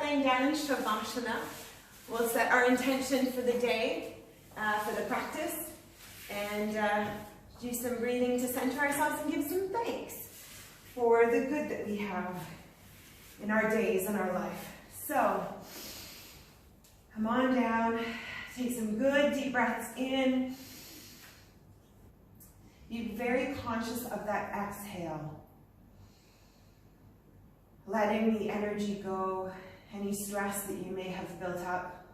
laying down in Shavasana, we'll set our intention for the day, for the practice, and do some breathing to center ourselves and give some thanks for the good that we have in our days and our life. So, come on down, take some good deep breaths in. Be very conscious of that exhale. Letting the energy go, any stress that you may have built up.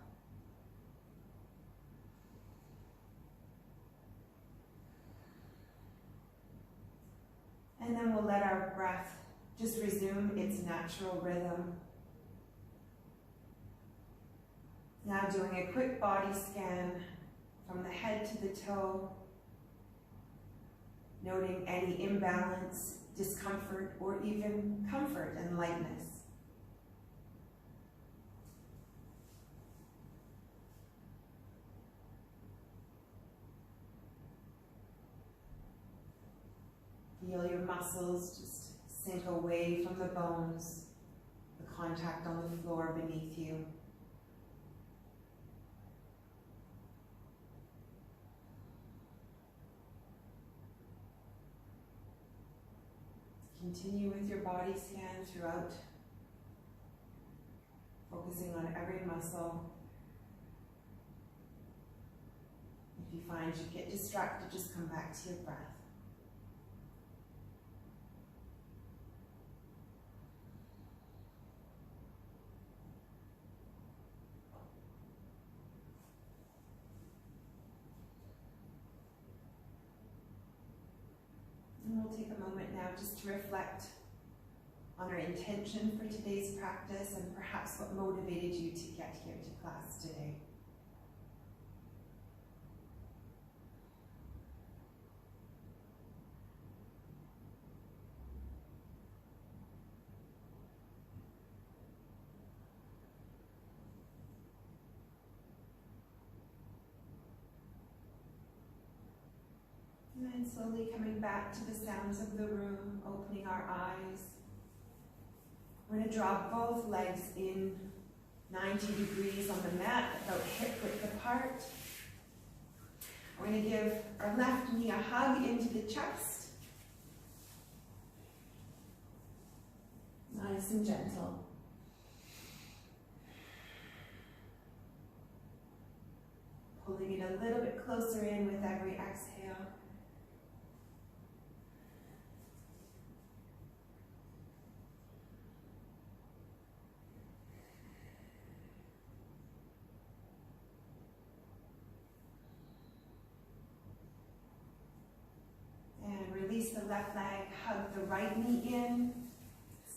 And then we'll let our breath just resume its natural rhythm. Now doing a quick body scan from the head to the toe, noting any imbalance, discomfort, or even comfort and lightness. Feel your muscles just sink away from the bones, the contact on the floor beneath you. Continue with your body scan throughout, focusing on every muscle. If you find you get distracted, just come back to your breath. And we'll take a moment now just to reflect on our intention for today's practice and perhaps what motivated you to get here to class today. And then slowly coming back to the sounds of the room, opening our eyes. We're going to draw both legs in 90 degrees on the mat, about hip width apart. We're going to give our left knee a hug into the chest. Nice and gentle. Pulling it a little bit closer in with every exhale. Release the left leg, hug the right knee in,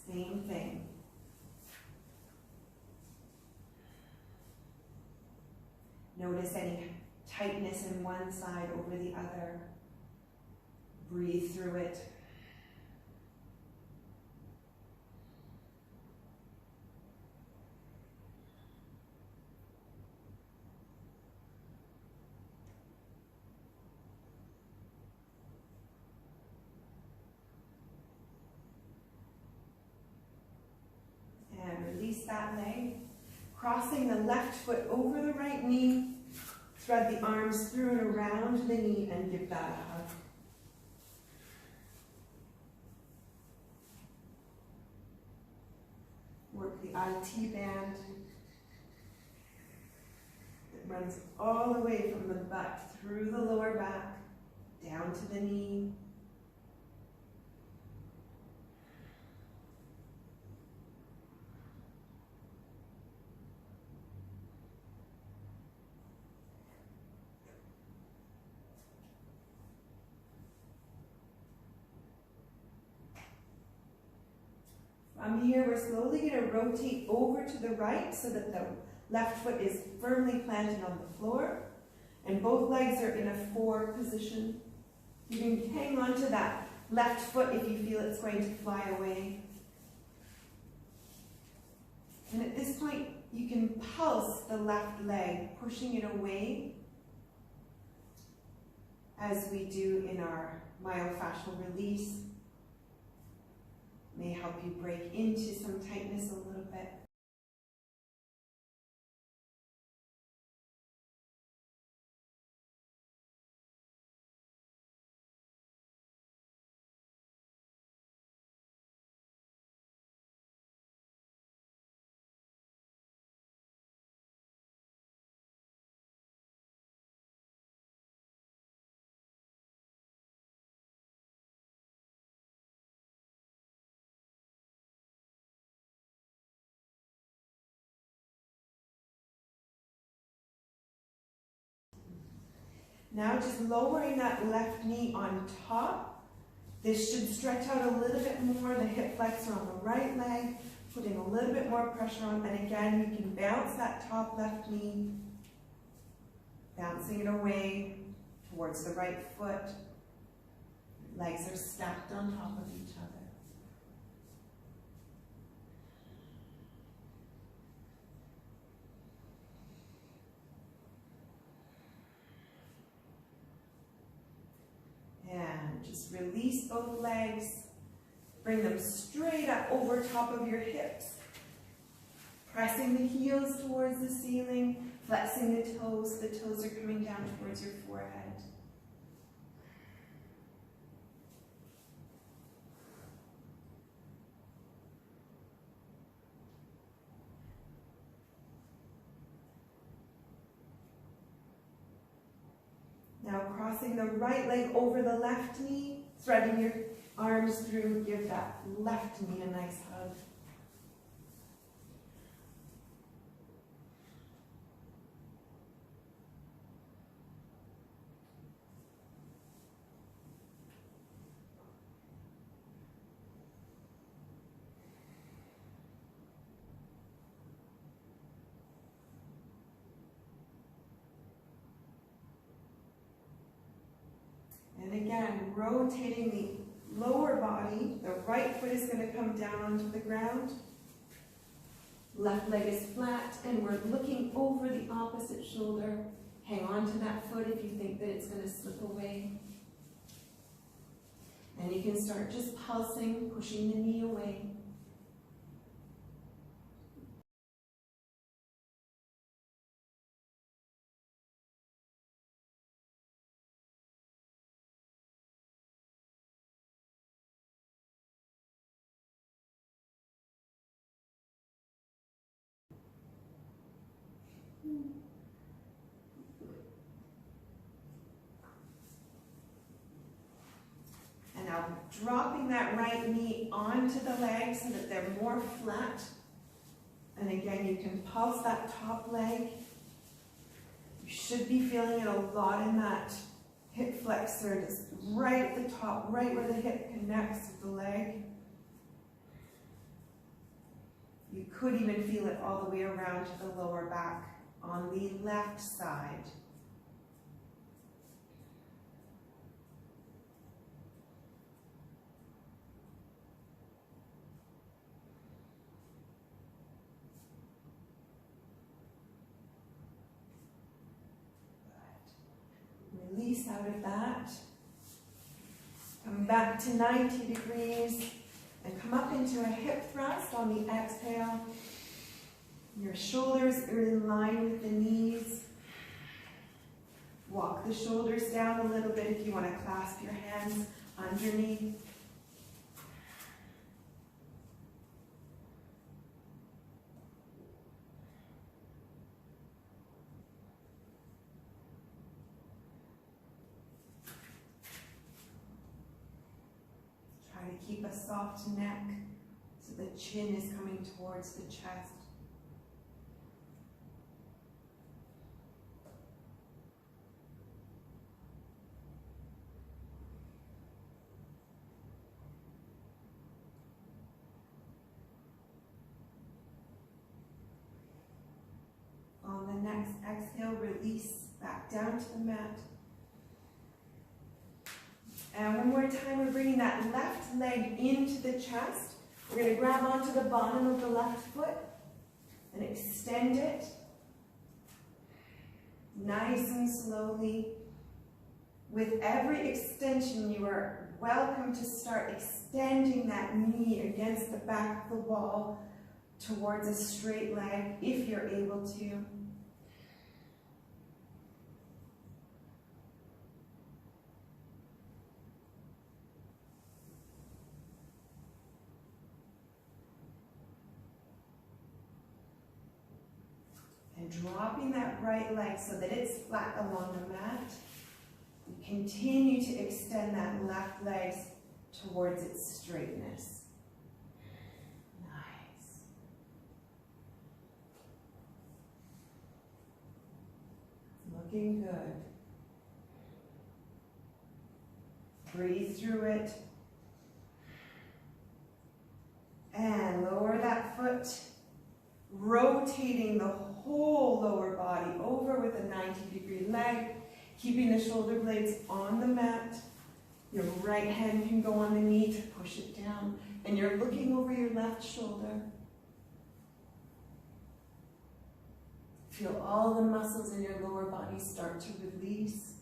same thing. Notice any tightness in one side over the other. Breathe through it. Release that leg, crossing the left foot over the right knee, thread the arms through and around the knee and give that a hug. Work the IT band that runs all the way from the butt through the lower back, down to the knee. From here, we're slowly going to rotate over to the right so that the left foot is firmly planted on the floor and both legs are in a forward position. You can hang on to that left foot if you feel it's going to fly away. And at this point, you can pulse the left leg, pushing it away as we do in our myofascial release. May help you break into some tightness a little bit. Now just lowering that left knee on top. This should stretch out a little bit more, the hip flexor on the right leg, putting a little bit more pressure on, and again, you can bounce that top left knee, bouncing it away towards the right foot. Legs are stacked on top of each other. And just release both legs. Bring them straight up over top of your hips. Pressing the heels towards the ceiling, flexing the toes. The toes are coming down towards your forehead. Now crossing the right leg over the left knee, threading your arms through, give that left knee a nice hug. And again, rotating the lower body, the right foot is going to come down onto the ground. Left leg is flat, and we're looking over the opposite shoulder. Hang on to that foot if you think that it's going to slip away. And you can start just pulsing, pushing the knee away. And now dropping that right knee onto the leg so that they're more flat. And again, you can pulse that top leg. You should be feeling it a lot in that hip flexor, just right at the top, right where the hip connects with the leg. You could even feel it all the way around to the lower back on the left side. Good. Release out of that. Come back to 90 degrees and come up into a hip thrust on the exhale. Your shoulders are in line with the knees. Walk the shoulders down a little bit if you want to clasp your hands underneath. Try to keep a soft neck so the chin is coming towards the chest. On the next exhale, release back down to the mat. And one more time, we're bringing that left leg into the chest. We're going to grab onto the bottom of the left foot and extend it. Nice and slowly. With every extension, you are welcome to start extending that knee against the back of the wall towards a straight leg if you're able to. And dropping that right leg so that it's flat along the mat. You continue to extend that left leg towards its straightness. Nice. Looking good. Breathe through it. And lower that foot, rotating the whole lower body over with a 90-degree leg, keeping the shoulder blades on the mat. Your right hand can go on the knee to push it down, and you're looking over your left shoulder. Feel all the muscles in your lower body start to release.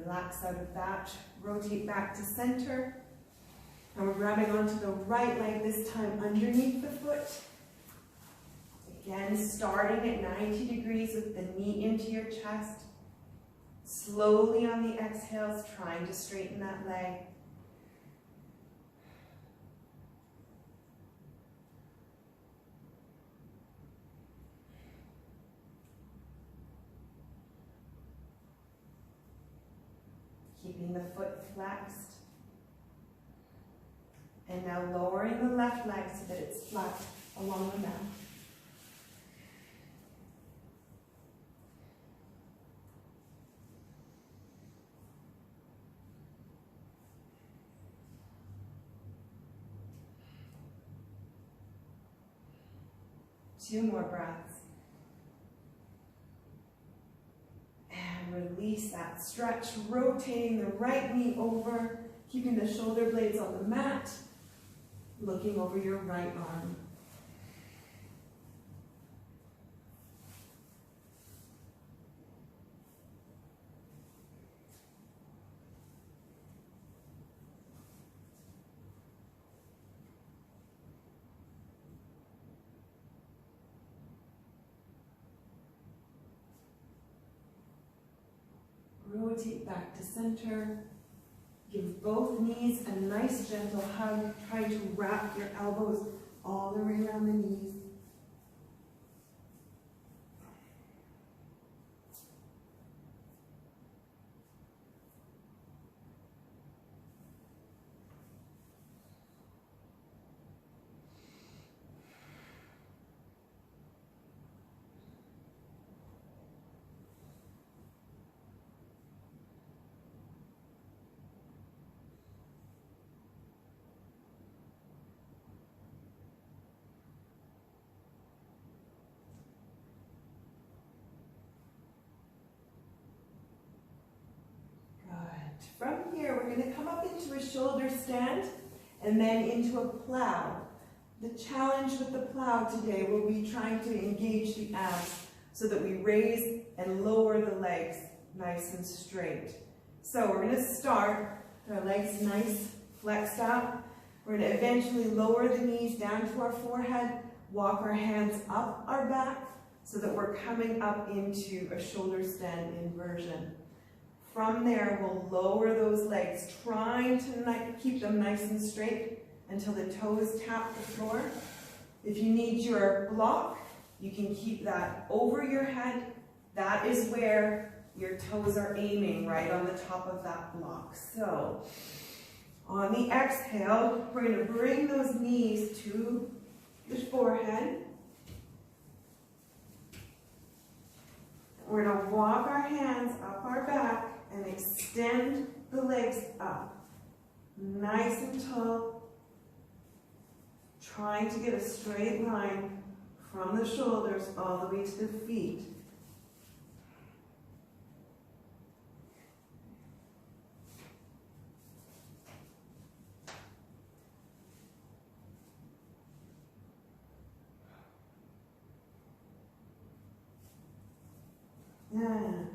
Relax out of that, rotate back to center. And we're grabbing onto the right leg, this time underneath the foot. Again, starting at 90 degrees with the knee into your chest. Slowly on the exhales, trying to straighten that leg. Keeping the foot flexed. And now lowering the left leg so that it's flat along the mat. Two more breaths. Release that stretch, rotating the right knee over, keeping the shoulder blades on the mat, looking over your right arm. Rotate back to center. Give both knees a nice gentle hug. Try to wrap your elbows all the way around the knees. From here, we're going to come up into a shoulder stand and then into a plow. The challenge with the plow today will be trying to engage the abs so that we raise and lower the legs nice and straight. So we're going to start with our legs nice, flexed up. We're going to eventually lower the knees down to our forehead, walk our hands up our back so that we're coming up into a shoulder stand inversion. From there, we'll lower those legs, trying to keep them nice and straight until the toes tap the floor. If you need your block, you can keep that over your head. That is where your toes are aiming, right on the top of that block. So, on the exhale, we're going to bring those knees to the forehead. We're going to walk our hands up our back and extend the legs up, nice and tall, trying to get a straight line from the shoulders all the way to the feet. And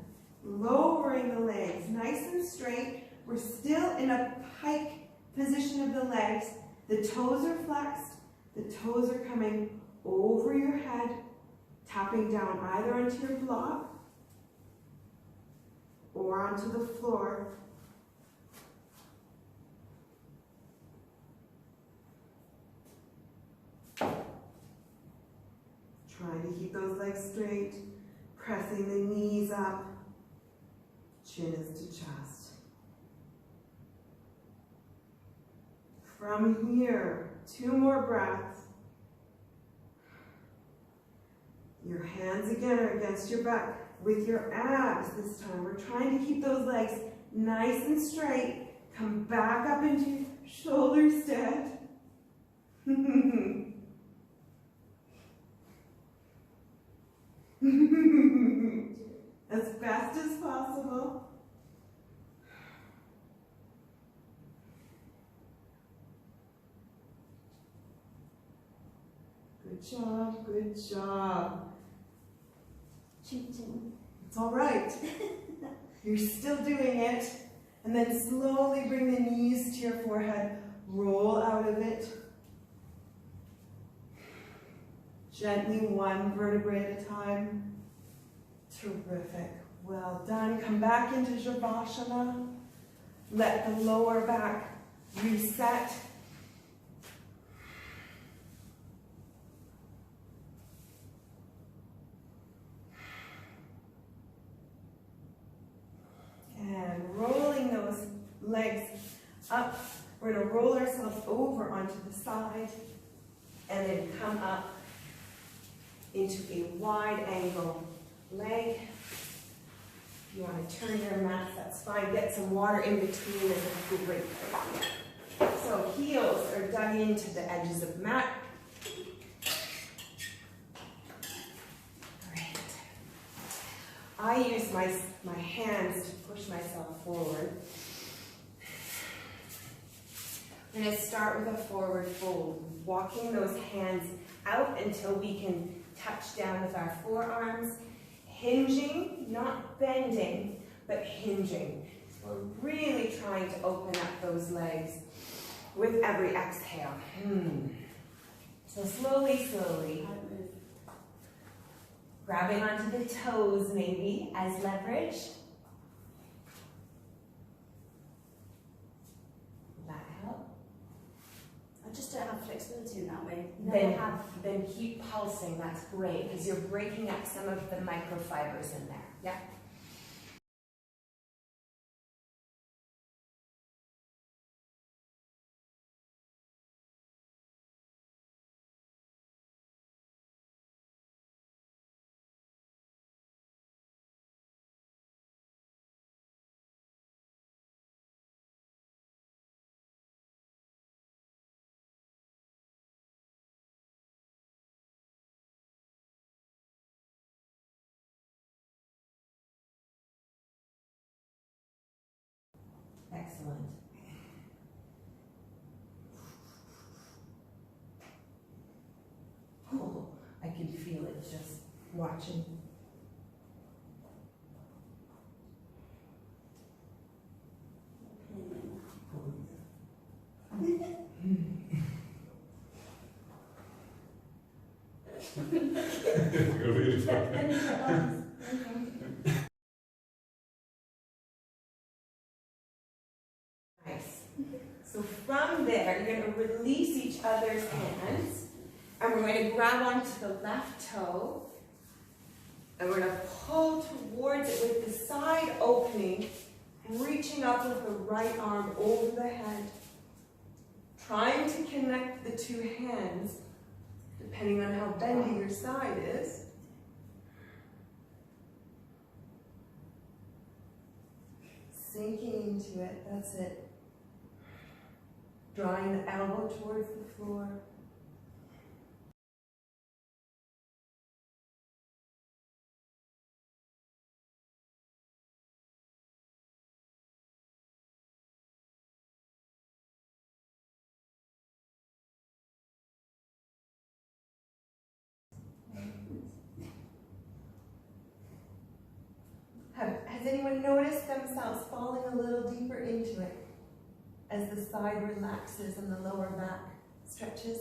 lowering the legs nice and straight. We're still in a pike position of the legs. The toes are flexed. The toes are coming over your head, tapping down either onto your block or onto the floor. Trying to keep those legs straight. Pressing the knees up, chin is to chest. From here, 2 more breaths. Your hands again are against your back with your abs this time. We're trying to keep those legs nice and straight. Come back up into shoulder stand. As fast as possible. Good job, good job. It's all right. You're still doing it. And then slowly bring the knees to your forehead. Roll out of it. Gently, 1 vertebrae at a time. Terrific. Well done. Come back into Shavasana. Let the lower back reset. And rolling those legs up. We're going to roll ourselves over onto the side and then come up into a wide angle leg. If you want to turn your mat, that's fine. Get some water in between is a great idea. So heels are dug into the edges of the mat. Great. I use my hands to push myself forward. I'm going to start with a forward fold, walking those hands out until we can touch down with our forearms, hinging, not bending, but hinging. We're really trying to open up those legs with every exhale. So slowly, slowly. Grabbing onto the toes maybe as leverage. That help? I just don't have flexibility in that way. Then keep pulsing, that's great, because you're breaking up some of the microfibers in there. Yeah. Excellent. Oh, I can feel it just watching. Nice. So from there, you're going to release each other's hands, and we're going to grab onto the left toe, and we're going to pull towards it with the side opening, reaching up with the right arm over the head, trying to connect the 2 hands, depending on how bendy your side is. Sinking into it, that's it. Drawing the elbow towards the floor. Has anyone noticed themselves falling a little deeper into it as the side relaxes and the lower back stretches?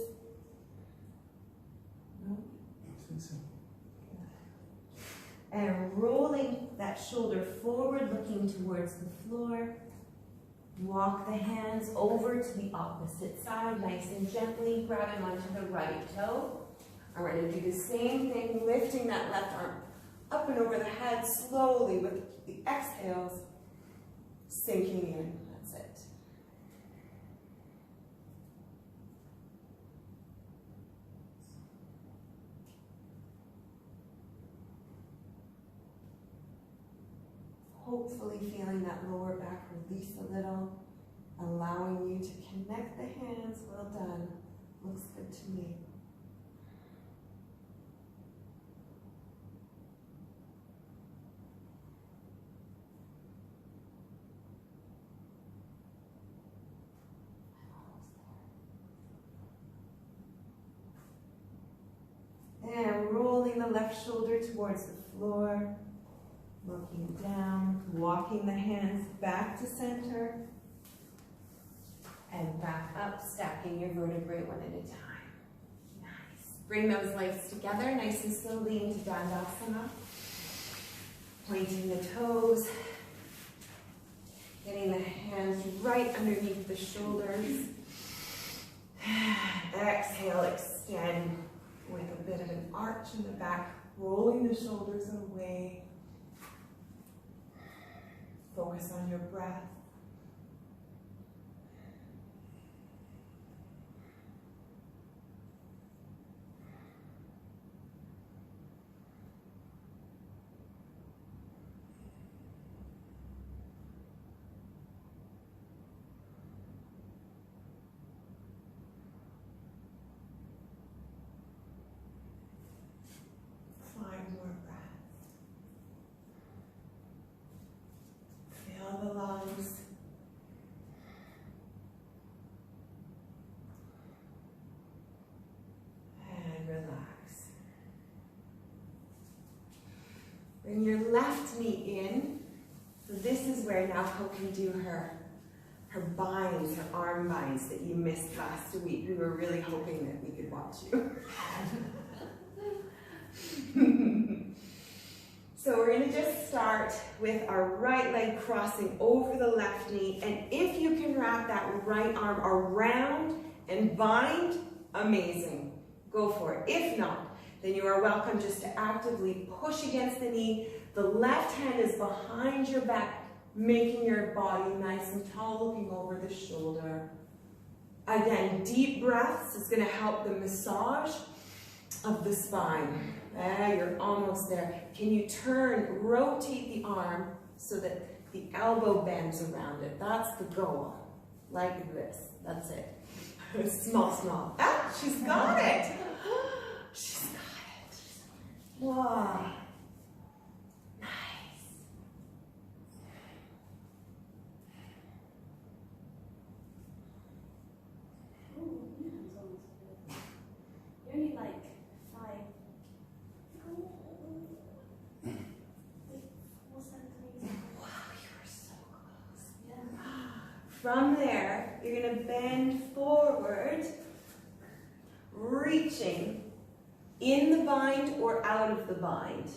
No? I think so. And rolling that shoulder forward, looking towards the floor. Walk the hands over to the opposite side, nice and gently, grabbing onto the right toe. And we're going to do the same thing, lifting that left arm up and over the head slowly with the exhales sinking in. That's it. Hopefully feeling that lower back release a little, allowing you to connect the hands. Well done. Looks good to me. And rolling the left shoulder towards the floor, looking down, walking the hands back to center, and back up, stacking your vertebrae one at a time. Nice. Bring those legs together, nice and slowly into Dandasana. Pointing the toes, getting the hands right underneath the shoulders. Exhale, extend with a bit of an arch in the back, rolling the shoulders away. Focus on your breath. The lungs. And relax. Bring your left knee in. So this is where now Hope can do her binds, her arm binds that you missed last week. We were really hoping that we could watch you. So we're going to just start with our right leg crossing over the left knee, and if you can wrap that right arm around and bind, amazing. Go for it. If not, then you are welcome just to actively push against the knee. The left hand is behind your back, making your body nice and tall, looking over the shoulder. Again, deep breaths is going to help the massage of the spine. You're almost there. Can you turn, rotate the arm so that the elbow bends around it? That's the goal. Like this. That's it. Small, small. Ah, she's got it. She's got it. Wow. Nice. Ooh, that's almost good. You're only like 4 centimeters. Wow, you are so close. Yeah. From there, you're going to bend forward, reaching in the bind or out of the bind.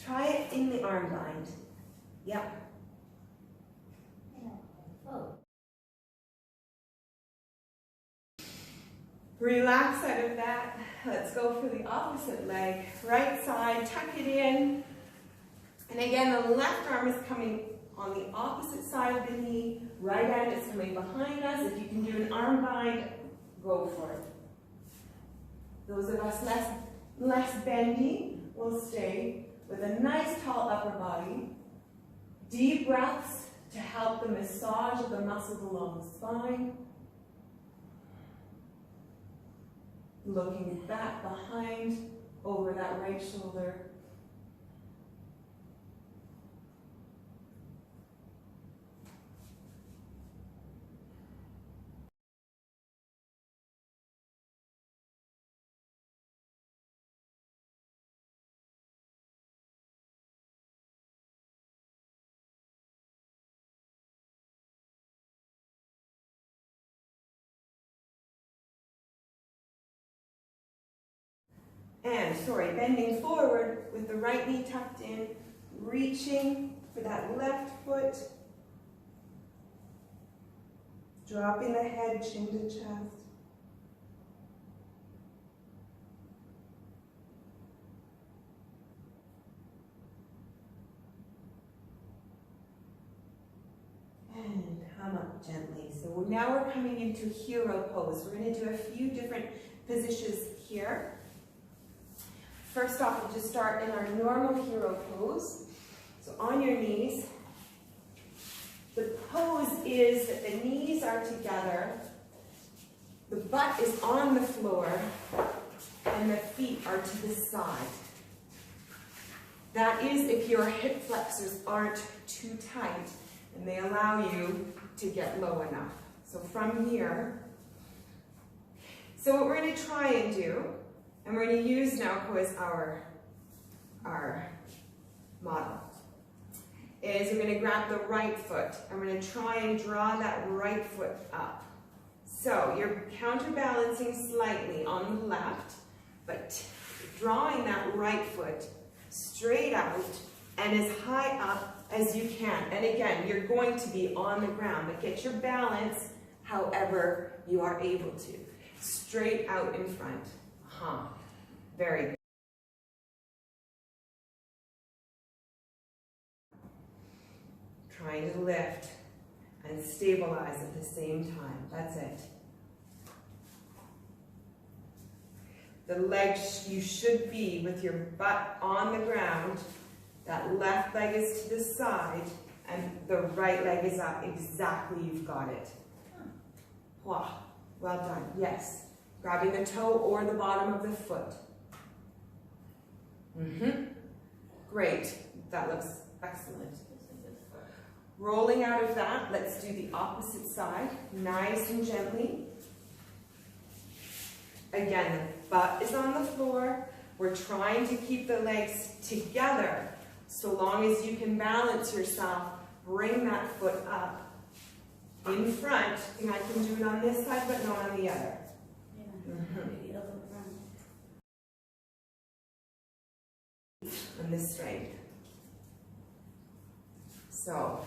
Try it in the arm bind. Yep. Oh. Relax out of that. Let's go for the opposite leg. Right side, tuck it in. And again, the left arm is coming on the opposite side of the knee. Right hand is coming behind us. If you can do an arm bind, go for it. Those of us less bendy will stay with a nice tall upper body. Deep breaths to help the massage of the muscles along the spine. Looking back behind, over that right shoulder. And, bending forward with the right knee tucked in, reaching for that left foot, dropping the head, chin to chest. gently. So now we're coming into hero pose. We're going to do a few different positions here. First off, we'll just start in our normal hero pose. So on your knees. The pose is that the knees are together, the butt is on the floor, and the feet are to the side. That is if your hip flexors aren't too tight and they allow you to get low enough. So from here, so what we're going to try and do, and we're going to use now as our model, is we're going to grab the right foot and we're going to try and draw that right foot up. So you're counterbalancing slightly on the left, but drawing that right foot straight out and as high up as you can. And again, you're going to be on the ground, but get your balance however you are able to. Straight out in front. Very good. Trying to lift and stabilize at the same time. That's it. The legs, you should be with your butt on the ground. That left leg is to the side and the right leg is up. Exactly, you've got it. Wow, well done. Yes. Grabbing the toe or the bottom of the foot. Great. That looks excellent. Rolling out of that, let's do the opposite side, nice and gently. Again, the butt is on the floor. We're trying to keep the legs together. So long as you can balance yourself, bring that foot up in front. And I can do it on this side, but not on the other. And this strength. So,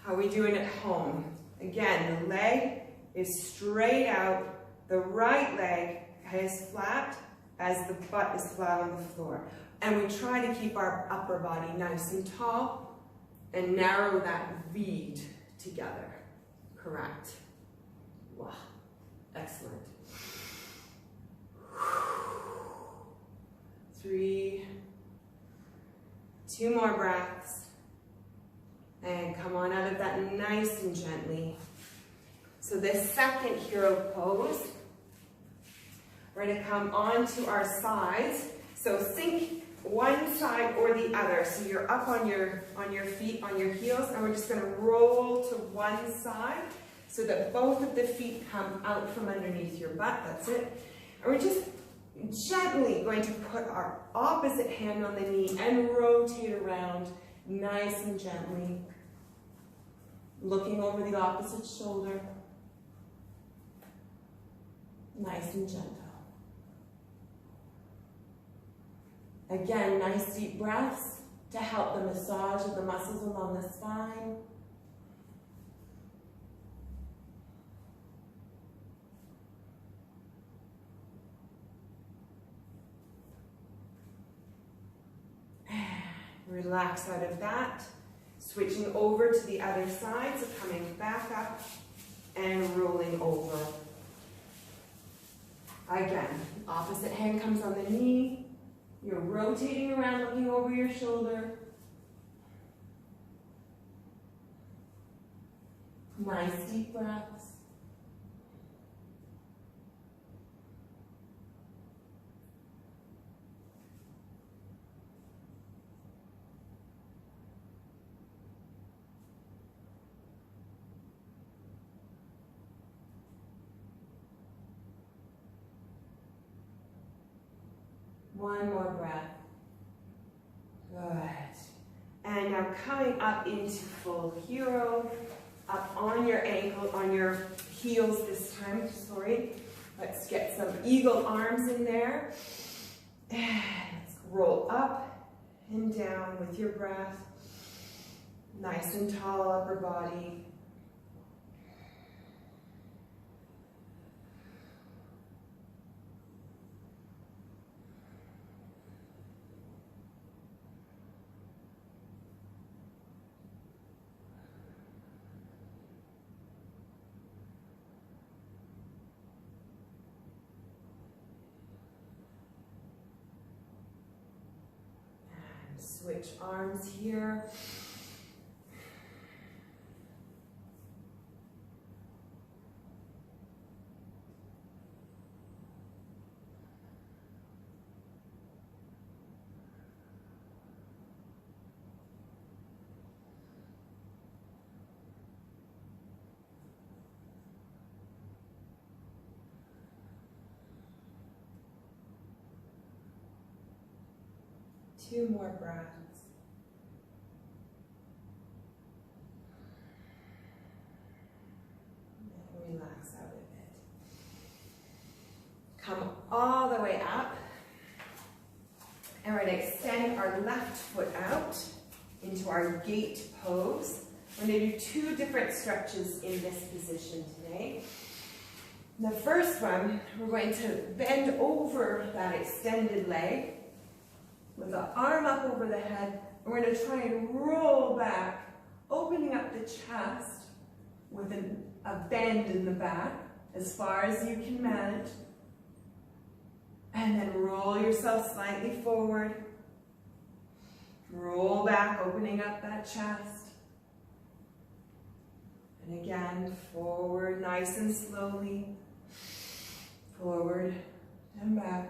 how are we doing at home? Again, the leg is straight out. The right leg is flat as the butt is flat on the floor. And we try to keep our upper body nice and tall and narrow that V together. Correct. Wow. Excellent. 3, 2 more breaths. And come on out of that nice and gently. So this second hero pose, we're going to come onto our sides. So sink one side or the other. So you're up on your feet, on your heels, and we're just going to roll to one side so that both of the feet come out from underneath your butt. That's it. And we're just gently going to put our opposite hand on the knee and rotate around nice and gently, looking over the opposite shoulder, nice and gentle. Again, nice deep breaths to help the massage of the muscles along the spine. Relax out of that. Switching over to the other side, so coming back up and rolling over. Again, opposite hand comes on the knee. You're rotating around, looking over your shoulder. Nice deep breaths. One more breath. Good. And now coming up into full hero, up on your ankle, on your heels this time, sorry. Let's get some eagle arms in there. And let's roll up and down with your breath. Nice and tall upper body. Switch arms here. Two more breaths. And relax out a bit. Come all the way up. And we're going to extend our left foot out into our gate pose. We're going to do two different stretches in this position today. The first one, we're going to bend over that extended leg with the arm up over the head. We're going to try and roll back, opening up the chest with a bend in the back as far as you can manage. And then roll yourself slightly forward. Roll back, opening up that chest. And again, forward, nice and slowly. Forward and back.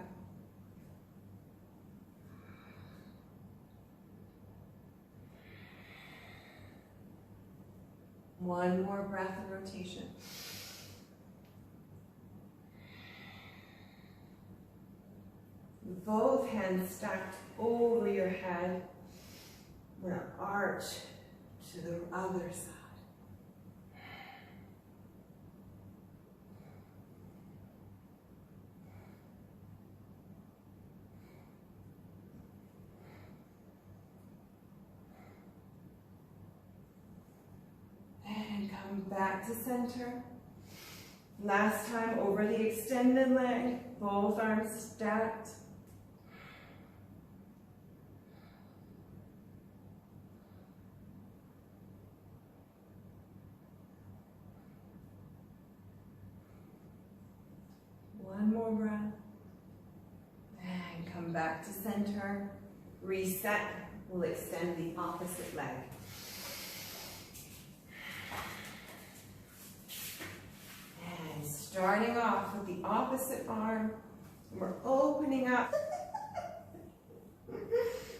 One more breath and rotation. Both hands stacked over your head. We're going to arch to the other side. And come back to center. Last time over the extended leg, both arms stacked. One more breath. And come back to center. Reset. We'll extend the opposite leg. And starting off with the opposite arm, we're opening up.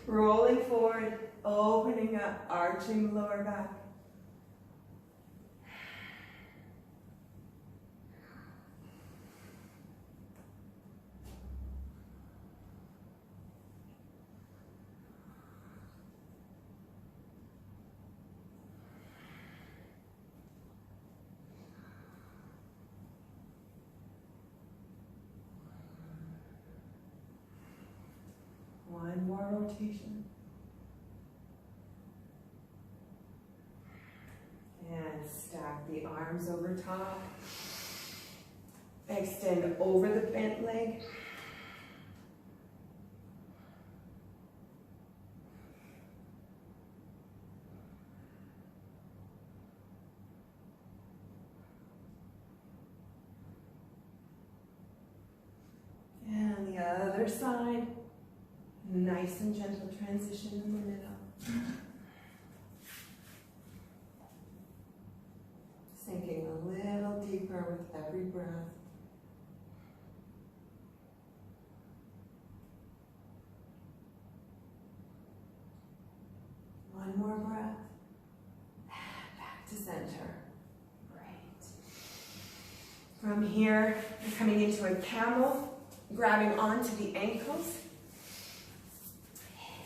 Rolling forward, opening up, arching the lower back. One more rotation. And stack the arms over top. Extend over the bent leg. And the other side. Nice and gentle transition in the middle. Sinking a little deeper with every breath. One more breath. And back to center. Great. From here, you're coming into a camel, grabbing onto the ankles.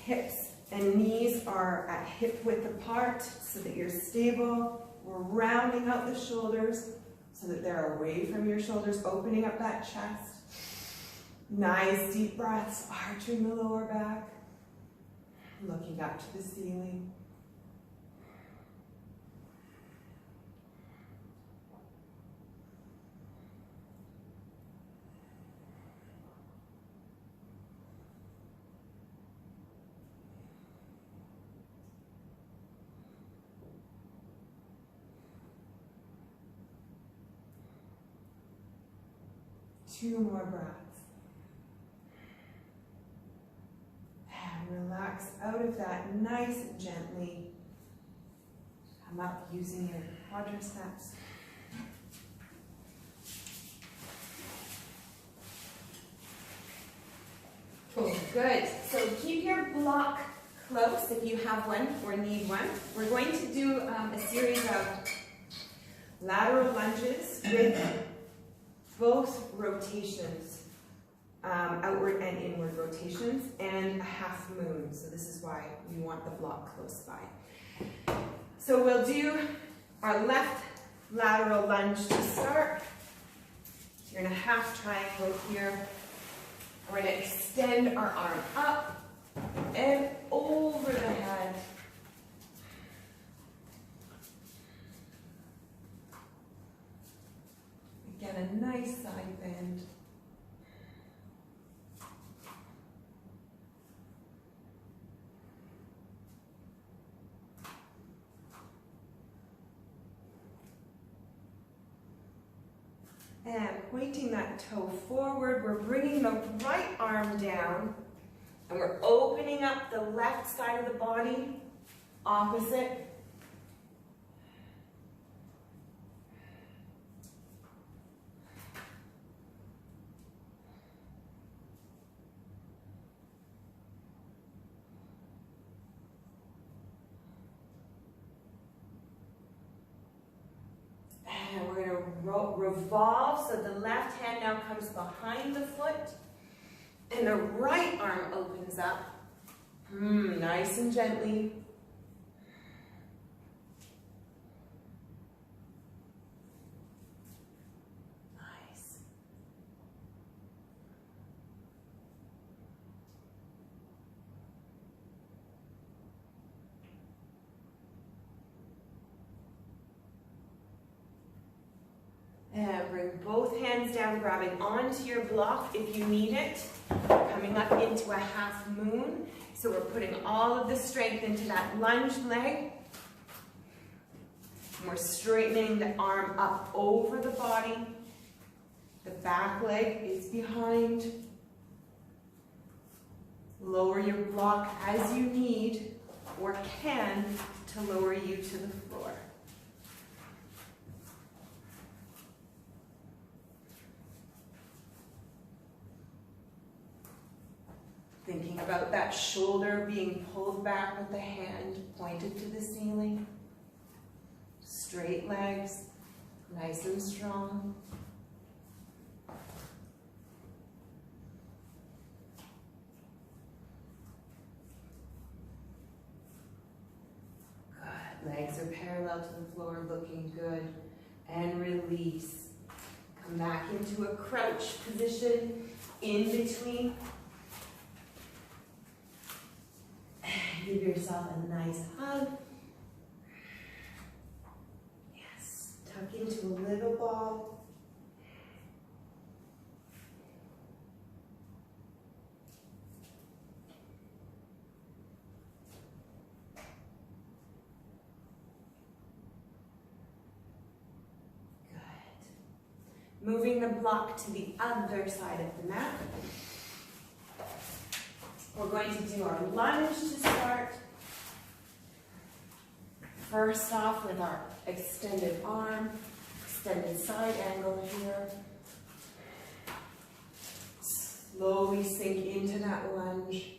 Hips and knees are at hip width apart so that you're stable. We're rounding out the shoulders so that they're away from your shoulders, opening up that chest. Nice deep breaths, arching the lower back, looking up to the ceiling. Two more breaths. And relax relax out of that nice and gently. Come up using your quadriceps. Good. So keep your block close if you have one or need one. We're going to do a series of lateral lunges with both rotations, outward and inward rotations, and a half moon. So this is why we want the block close by. So we'll do our left lateral lunge to start. You're in a half triangle here. We're going to extend our arm up and over the head. Again, a nice side bend. And pointing that toe forward, we're bringing the right arm down and we're opening up the left side of the body, opposite. And we're going to revolve, so the left hand now comes behind the foot, and the right arm opens up, nice and gently. Nice. And bring both hands down, grabbing onto your block if you need it. Coming up into a half moon. So we're putting all of the strength into that lunge leg. And we're straightening the arm up over the body. The back leg is behind. Lower your block as you need or can to lower you to the floor. Thinking about that shoulder being pulled back with the hand pointed to the ceiling. Straight legs, nice and strong. Good. Legs are parallel to the floor, looking good. And release. Come back into a crouch position in between. Give yourself a nice hug. Yes, tuck into a little ball. Good. Moving the block to the other side of the mat. We're going to do our lunge to start. First off with our extended arm, extended side angle here. Slowly sink into that lunge.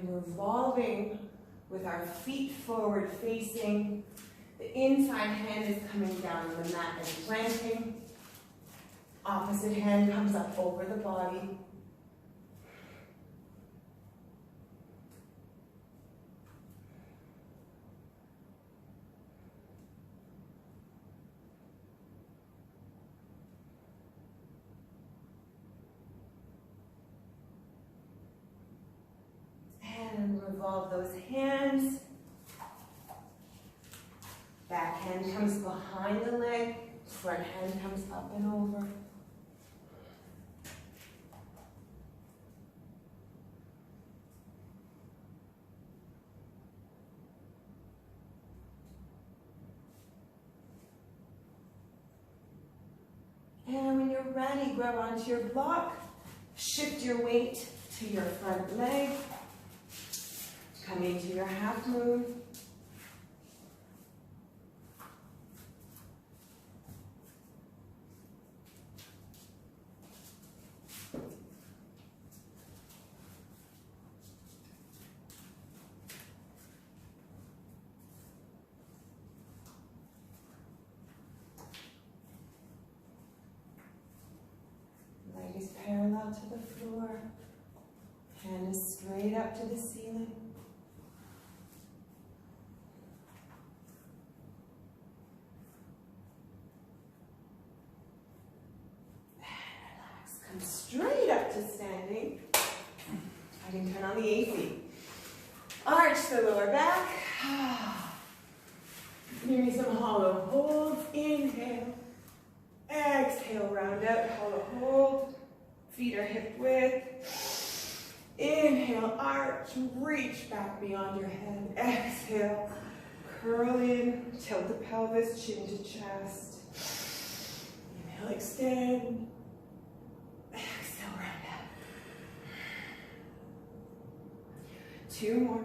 Revolving with our feet forward facing. The inside hand is coming down on the mat and planting. Opposite hand comes up over the body. And revolve those hands. Back hand comes behind the leg, front hand comes up and over. And when you're ready, grab onto your block, shift your weight to your front leg, come into your half moon. Leg is parallel to the floor, hand is straight up to the ceiling. Come straight up to standing. I can turn on the AC. Arch the lower back. Give me some hollow holds. Inhale. Exhale, round out, hollow hold. Feet are hip width. Inhale, arch, reach back beyond your head. Exhale, curl in, tilt the pelvis, chin to chest. Inhale, extend. Exhale, round out. 2 more.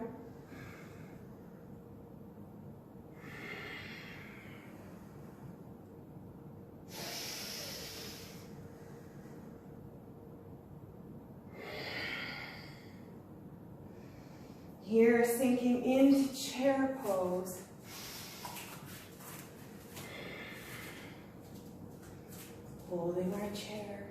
Here, sinking into chair pose. Holding our chair.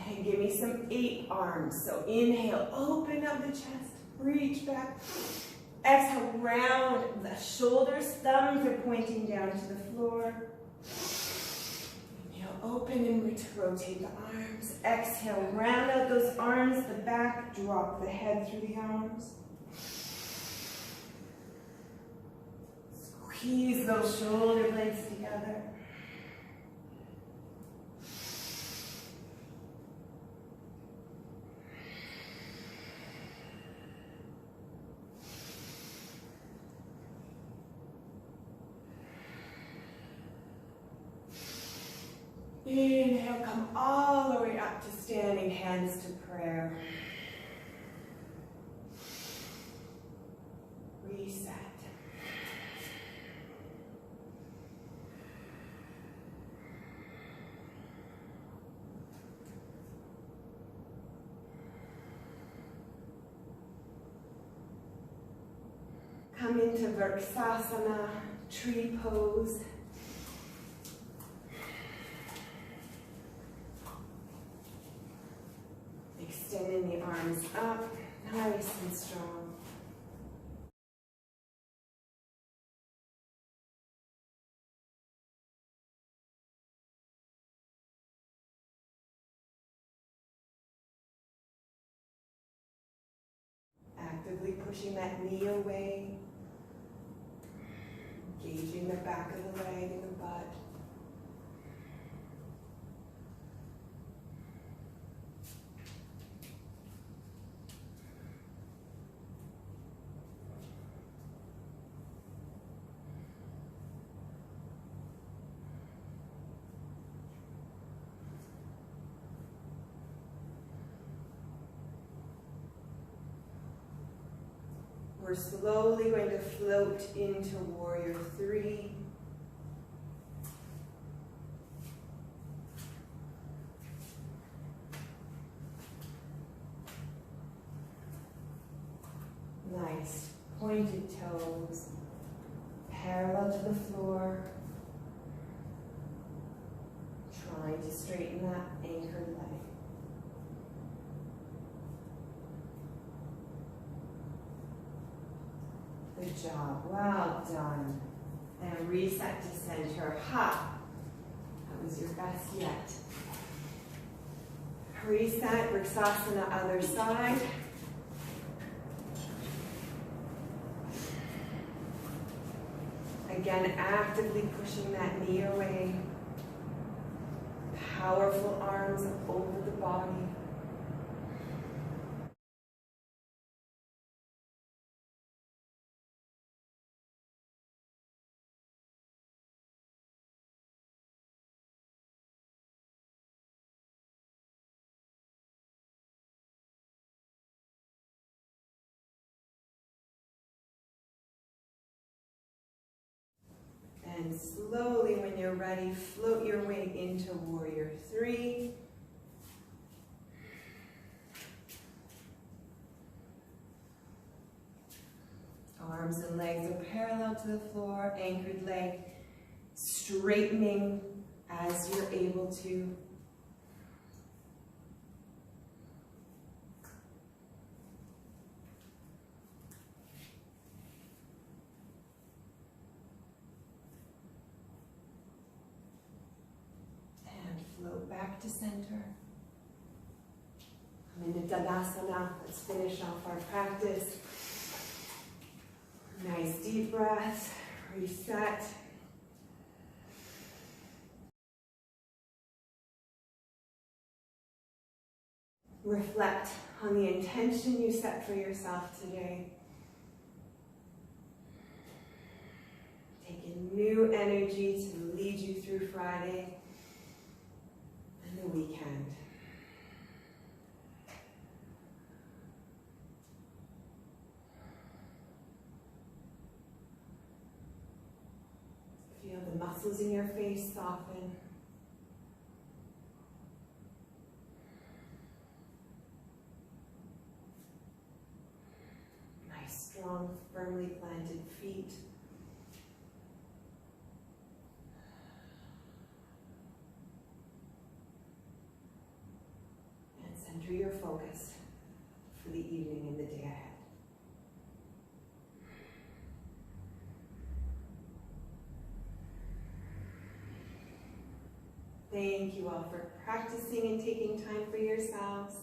And give me some 8 arms. So inhale, open up the chest, reach back. Exhale, round the shoulders, thumbs are pointing down to the floor. Inhale, open and rotate the arms. Exhale, round out those arms, the back, drop the head through the arms. Squeeze those shoulder blades together. Inhale, come all the way up to standing, hands to prayer. Reset. Come into Vrksasana, tree pose. Extending the arms up, nice and strong. Actively pushing that knee away, engaging the back of the leg and the butt. We're slowly going to float into Warrior 3. Nice, pointed toes, parallel to the floor. Trying to straighten that anchored leg. The job. Well done. And reset to center. Ha! That was your best yet. Reset, Vrksasana, other side. Again, actively pushing that knee away. Powerful arms over the body. And slowly, when you're ready, float your way into Warrior Three. Arms and legs are parallel to the floor, anchored leg straightening as you're able to. Float back to center. Come into Tadasana. Let's finish off our practice. Nice deep breath. Reset. Reflect on the intention you set for yourself today. Take in new energy to lead you through Friday and the weekend. Feel the muscles in your face soften. Nice, strong, firmly planted feet. And center your focus for the evening and the day ahead. Thank you all for practicing and taking time for yourselves.